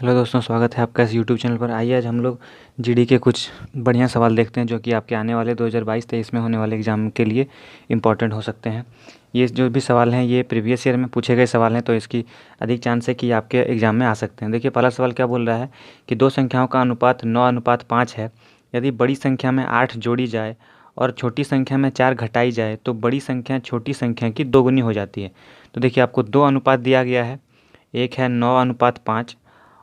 Hello दोस्तों, स्वागत है आपका इस यूट्यूब चैनल पर। आइए आज हम लोग जीडी के कुछ बढ़िया सवाल देखते हैं जो कि आपके आने वाले 2022-23 में होने वाले एग्ज़ाम के लिए इम्पॉर्टेंट हो सकते हैं। ये जो भी सवाल हैं ये प्रीवियस ईयर में पूछे गए सवाल हैं, तो इसकी अधिक चांस है कि आपके एग्ज़ाम में आ सकते हैं। देखिए पहला सवाल क्या बोल रहा है कि दो संख्याओं का अनुपात 9:5 है। यदि बड़ी संख्या में 8 जोड़ी जाए और छोटी संख्या में 4 घटाई जाए तो बड़ी संख्या छोटी संख्या की दोगुनी हो जाती है। तो देखिए आपको दो अनुपात दिया गया है, एक है 9:5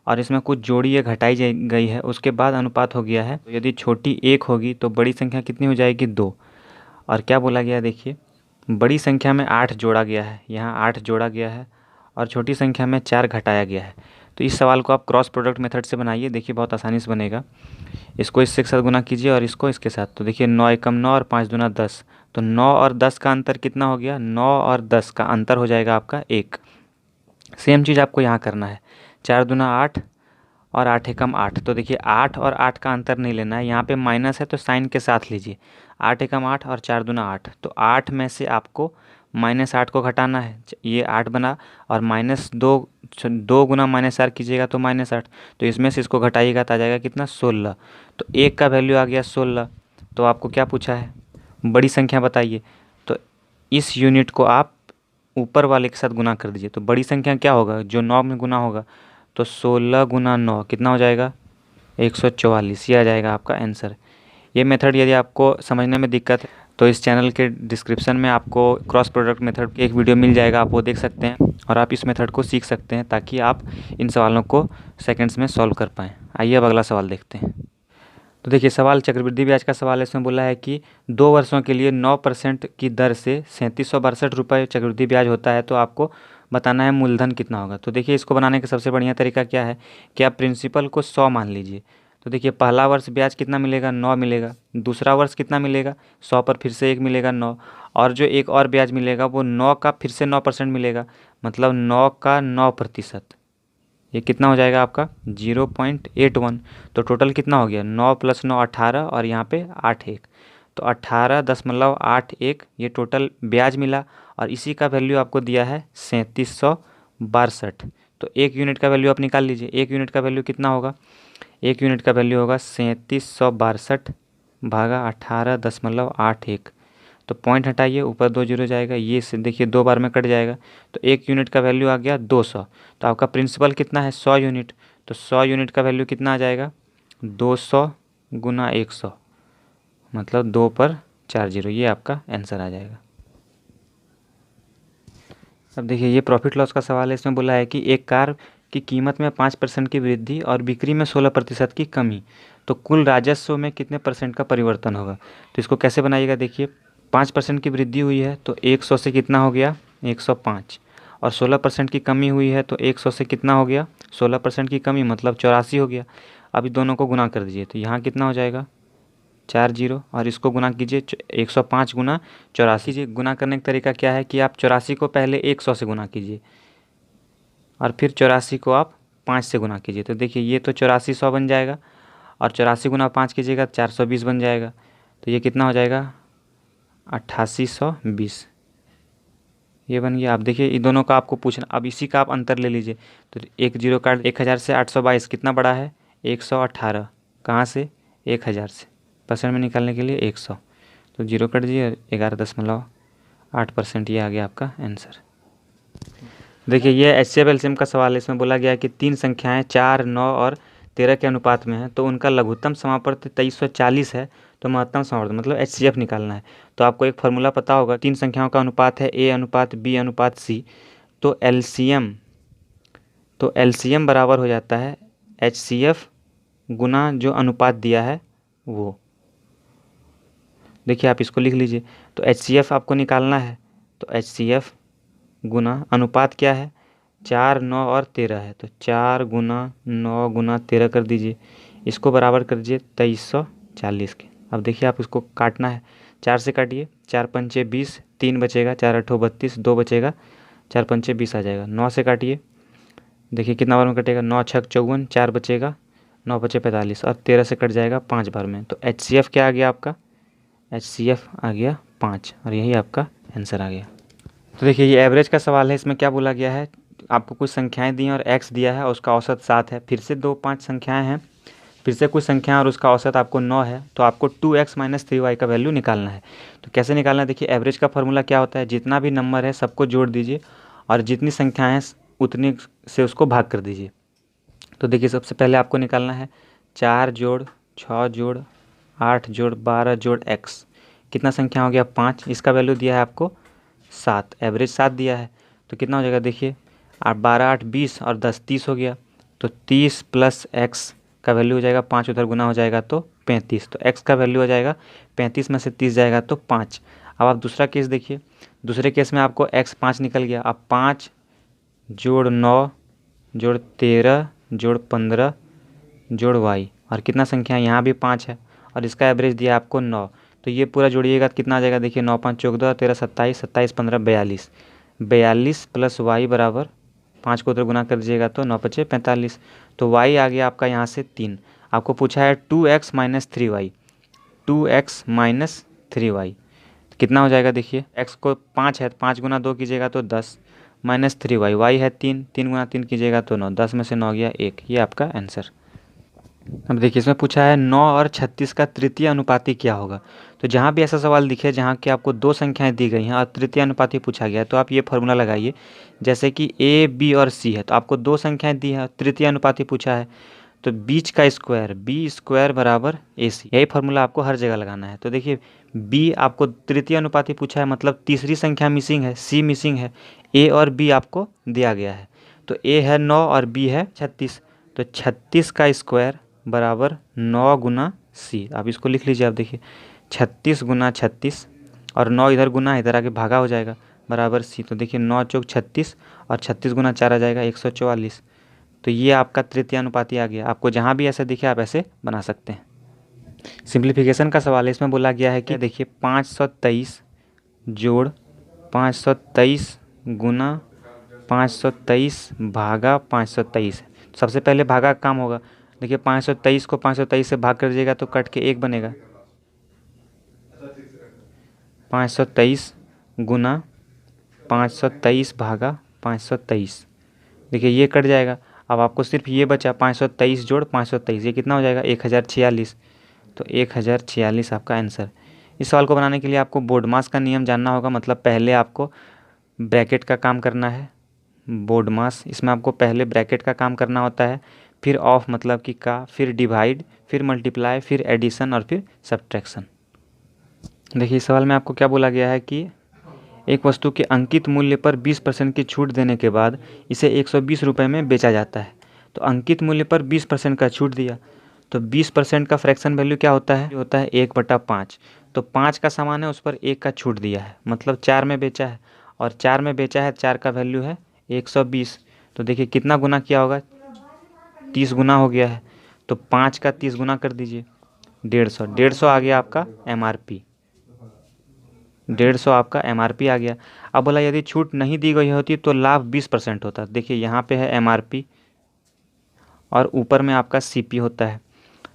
और इसमें कुछ जोड़ी या घटाई गई है, उसके बाद अनुपात हो गया है। तो यदि छोटी 1 होगी तो बड़ी संख्या कितनी हो जाएगी 2। और क्या बोला गया है देखिए, बड़ी संख्या में 8 जोड़ा गया है, यहाँ 8 जोड़ा गया है और छोटी संख्या में 4 घटाया गया है। तो इस सवाल को आप क्रॉस प्रोडक्ट मेथड से बनाइए, देखिए बहुत आसानी से बनेगा। इसको इससे के साथ गुना कीजिए और इसको इसके साथ। तो देखिए 9 एकम 9 और 5 दूना 10, तो 9 और 10 का अंतर कितना हो गया, 9 और 10 का अंतर हो जाएगा आपका 1। सेम चीज़ आपको यहाँ करना है, 4 दूना 8 और 8 एकम 8। तो देखिए 8 और 8 का अंतर नहीं लेना है, यहाँ पे माइनस है तो साइन के साथ लीजिए। 8 एकम 8 और 4 दूना 8, तो 8 में से आपको -8 को घटाना है, ये 8 बना। और -2 गुना -4 कीजिएगा तो -8, तो इसमें से इसको घटाइएगा तो आ जाएगा कितना 16। तो 1 का वैल्यू आ गया 16। तो आपको क्या पूछा है, बड़ी संख्या बताइए। तो इस यूनिट को आप ऊपर वाले के साथ गुना कर दीजिए। तो बड़ी संख्या क्या होगा, जो 9 में गुना होगा, तो 16 गुना 9 कितना हो जाएगा 144। ये आ जाएगा आपका आंसर। ये मेथड यदि आपको समझने में दिक्कत है तो इस चैनल के डिस्क्रिप्शन में आपको क्रॉस प्रोडक्ट मेथड की एक वीडियो मिल जाएगा, आप वो देख सकते हैं और आप इस मेथड को सीख सकते हैं ताकि आप इन सवालों को सेकंड्स में सॉल्व कर पाएँ। आइए अब अगला सवाल देखते हैं। तो देखिए सवाल चक्रवृद्धि ब्याज का सवाल है। इसमें बोला है कि 2 वर्षों के लिए 9% की दर से 3762 रुपये चक्रवृद्धि ब्याज होता है, तो आपको बताना है मूलधन कितना होगा। तो देखिए इसको बनाने का सबसे बढ़िया तरीका क्या है कि आप प्रिंसिपल को 100 मान लीजिए। तो देखिए पहला वर्ष ब्याज कितना मिलेगा, 9 मिलेगा। दूसरा वर्ष कितना मिलेगा, 100 पर फिर से 1 मिलेगा 9, और जो एक और ब्याज मिलेगा वो 9 का फिर से 9% मिलेगा, मतलब 9 का 9%। ये कितना हो जाएगा आपका 0.81। तो टोटल कितना हो गया, 9 + 9 18 और यहाँ पे 81, तो 18.81 ये टोटल ब्याज मिला। और इसी का वैल्यू आपको दिया है 3762। तो एक यूनिट का वैल्यू आप निकाल लीजिए। एक यूनिट का वैल्यू कितना होगा, एक यूनिट का वैल्यू होगा 3762 भागा 18.81। तो पॉइंट हटाइए, ऊपर 2 जीरो जाएगा, ये से देखिए 2 बार में कट जाएगा। तो एक यूनिट का वैल्यू आ गया 200। तो आपका प्रिंसिपल कितना है 100 यूनिट, तो 100 यूनिट का वैल्यू कितना आ जाएगा 200 गुना 100, मतलब 2 पर 4 जीरो, ये आपका आंसर आ जाएगा। अब देखिए ये प्रॉफिट लॉस का सवाल है। इसमें बोला है कि एक कार की कीमत में 5% की वृद्धि और बिक्री में 16% की कमी, तो कुल राजस्व में कितने % का परिवर्तन होगा। तो इसको कैसे बनाइएगा, देखिए 5% की वृद्धि हुई है तो 100 से कितना हो गया 105, और 16% की कमी हुई है तो 100 से कितना हो गया 16% की कमी, मतलब 84 हो गया। अभी दोनों को गुना कर दीजिए, तो यहाँ कितना हो जाएगा 4 जीरो, और इसको गुना कीजिए 105 गुना 84 जी। गुना करने का तरीका क्या है कि आप 84 को पहले 100 से गुना कीजिए और फिर 84 को आप 5 से गुना कीजिए। तो देखिए ये तो 8400 बन जाएगा, और 84 गुना 5 कीजिएगा 420 बन जाएगा। तो ये कितना हो जाएगा 8820, ये बन गया। आप देखिए इन दोनों का आपको पूछना, अब इसी का आप अंतर ले लीजिए। तो 1 जीरो काट, 1000 से 822 कितना बड़ा है 118, कहाँ से 1000 से, परसेंट में निकालने के लिए 100, तो जीरो कट दीजिए 11.8%, ये आ गया आपका आंसर। देखिए ये HCF LCM का सवाल है। इसमें बोला गया है कि 3 संख्याएं 4, 9 और 13 के अनुपात में है, तो उनका लघुत्तम समापवर्त 2340 है, तो महत्तम समापवर्त मतलब HCF निकालना है। तो आपको एक फार्मूला पता होगा, 3 संख्याओं का अनुपात है A अनुपात B अनुपात C, तो LCM बराबर हो जाता है HCF गुना जो अनुपात दिया है वो। देखिए आप इसको लिख लीजिए। तो HCF आपको निकालना है, तो HCF गुना अनुपात क्या है 4, 9 और 13 है, तो 4 गुना 9 गुना 13 कर दीजिए, इसको बराबर कर दीजिए 2340 के। अब देखिए आप इसको काटना है, 4 से काटिए, 4 पंचे 20, 3 बचेगा, 4 अठो 32, 2 बचेगा, 4 पंचे 20 आ जाएगा। 9 से काटिए, देखिए कितना बार में कटेगा, 9 छक 54, 4 बचेगा, 9 बचे 45, और 13 से कट जाएगा 5 बार में। तो HCF क्या आ गया आपका, HCF आ गया 5, और यही आपका आंसर आ गया। तो देखिए ये एवरेज का सवाल है। इसमें क्या बोला गया है, आपको कुछ संख्याएं दी हैं और x दिया है और उसका औसत 7 है। फिर से 5 संख्याएं हैं, फिर से कुछ संख्याएं और उसका औसत आपको 9 है। तो आपको 2x माइनस 3y का वैल्यू निकालना है। तो कैसे निकालना है, देखिए एवरेज का फॉर्मूला क्या होता है, जितना भी नंबर है सबको जोड़ दीजिए और जितनी संख्याएं हैं उतनी से उसको भाग कर दीजिए। तो देखिए सबसे पहले आपको निकालना है 4 जोड़ 6 जोड़ 8 जोड़ 12 जोड़ x, कितना संख्या हो गया 5। इसका वैल्यू दिया है आपको 7, एवरेज 7 दिया है। तो कितना हो जाएगा देखिए 12 8 20 और 10 30 हो गया। तो 30 प्लस x का वैल्यू हो जाएगा 5, उधर गुना हो जाएगा तो 35। तो x का वैल्यू हो जाएगा 35 में से 30 जाएगा तो 5। अब आप दूसरा केस देखिए, दूसरे केस में आपको x 5 निकल गया। अब 5 जोड़ 9 जोड़ 13 जोड़ 15 जोड़ y, और कितना संख्या है यहाँ भी 5 है और इसका एवरेज दिया आपको 9। तो ये पूरा जोड़िएगा तो कितना आ जाएगा देखिए 9 5 14 13 27 27 15 42, 42 प्लस वाई बराबर 5 को उधर गुना कर दीजिएगा तो 9 5 45। तो y आ गया आपका यहाँ से 3। आपको पूछा है 2x minus 3y, 2x minus 3y कितना हो जाएगा देखिए, x को 5 है 5 गुना 2 कीजिएगा तो 10 माइनस 3y, y है 3 3 गुना 3 कीजिएगा तो 9, 10 में से 9 गया 1, ये आपका आंसर। अब देखिए इसमें पूछा है 9 और 36 का तृतीय अनुपाती क्या होगा। तो जहाँ भी ऐसा सवाल दिखे जहाँ कि आपको दो संख्याएं दी गई हैं और तृतीय अनुपाती पूछा गया है तो आप ये फॉर्मूला लगाइए। जैसे कि a b और c है तो आपको दो संख्याएं दी है, तृतीय अनुपाती पूछा है, तो बीच का स्क्वायर b स्क्वायर बराबर ac, यही फार्मूला आपको हर जगह लगाना है। तो देखिए b आपको तृतीय अनुपाती पूछा है मतलब तीसरी संख्या मिसिंग है, c मिसिंग है, a और b आपको दिया गया है। तो a है 9 और b है 36, तो 36 का स्क्वायर बराबर 9 गुना c। आप इसको लिख लीजिए। आप देखिए 36 गुना 36 और 9 इधर गुना इधर आके भागा हो जाएगा बराबर c। तो देखिए 9 चौक 36 और 36 गुना 4 आ जाएगा 144। तो ये आपका तृतीय अनुपाती आ गया। आपको जहाँ भी ऐसे दिखे आप ऐसे बना सकते हैं। सिंप्लीफिकेशन का सवाल है, इसमें बोला गया है कि देखिए 523 जोड़ 523 गुना 523 भागा 523। सबसे पहले भागा का काम होगा। देखिए 523 को 523 से भाग कर दीजिएगा तो कट के 1 बनेगा। 523 गुना 523 भागा 523, देखिए ये कट जाएगा। अब आपको सिर्फ ये बचा 523 जोड़ 523, ये कितना हो जाएगा 1046। तो 1046 आपका आंसर। इस सवाल को बनाने के लिए आपको बोर्ड मास का नियम जानना होगा, मतलब पहले आपको ब्रैकेट का काम करना है। बोर्ड मास, इसमें आपको पहले ब्रैकेट का काम करना होता है, फिर ऑफ मतलब कि का, फिर डिवाइड, फिर मल्टीप्लाई, फिर एडिशन और फिर सब्ट्रैक्शन। देखिए इस सवाल में आपको क्या बोला गया है कि एक वस्तु के अंकित मूल्य पर 20% की छूट देने के बाद इसे 120 रुपये में बेचा जाता है। तो अंकित मूल्य पर 20% का छूट दिया, तो 20% का फ्रैक्शन वैल्यू क्या होता है, 1/5। तो 5 का सामान है उस पर 1 का छूट दिया है, मतलब 4 में बेचा है, और 4 में बेचा है, 4 का वैल्यू है 120। तो देखिए कितना गुना किया होगा, 30 गुना हो गया है। तो 5 का 30 गुना कर दीजिए 150, 150 आ गया आपका MRP, 150 आपका MRP आ गया। अब बोला यदि छूट नहीं दी गई होती तो लाभ 20% होता। देखिए यहाँ पे है MRP और ऊपर में आपका CP होता है।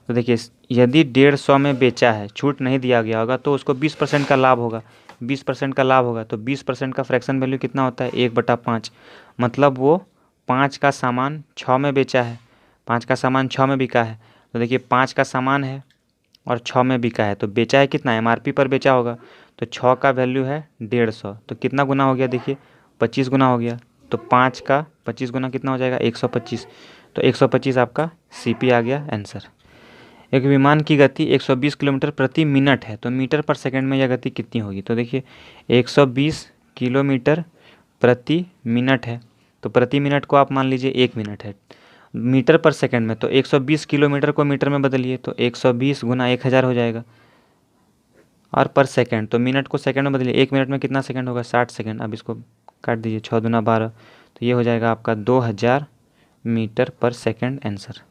तो देखिए यदि 150 में बेचा है, छूट नहीं दिया गया होगा तो उसको 20% का लाभ होगा, 20% का लाभ होगा। तो 20% का फ्रैक्शन वैल्यू कितना होता है 1/5, मतलब वो 5 का सामान 6 में बेचा है, 5 का सामान 6 में बिका है। तो देखिए 5 का सामान है और 6 में बिका है, तो बेचा है कितना, MRP पर बेचा होगा। तो 6 का वैल्यू है 150, तो कितना गुना हो गया देखिए 25 गुना हो गया। तो 5 का 25 गुना कितना हो जाएगा 125। तो 125 आपका CP आ गया आंसर। एक विमान की गति 120 किलोमीटर प्रति मिनट है, तो मीटर पर सेकंड में यह गति कितनी होगी। तो देखिए 120 किलोमीटर प्रति मिनट है, तो प्रति मिनट को आप मान लीजिए 1 मिनट है। मीटर पर सेकंड में तो 120 किलोमीटर को मीटर में बदलिए तो 120 गुना 1000 हो जाएगा, और पर सेकंड तो मिनट को सेकंड में बदलिए, 1 मिनट में कितना सेकंड होगा 60 सेकंड। अब इसको काट दीजिए 6 दूना 12, तो ये हो जाएगा आपका 2000 मीटर पर सेकंड आंसर।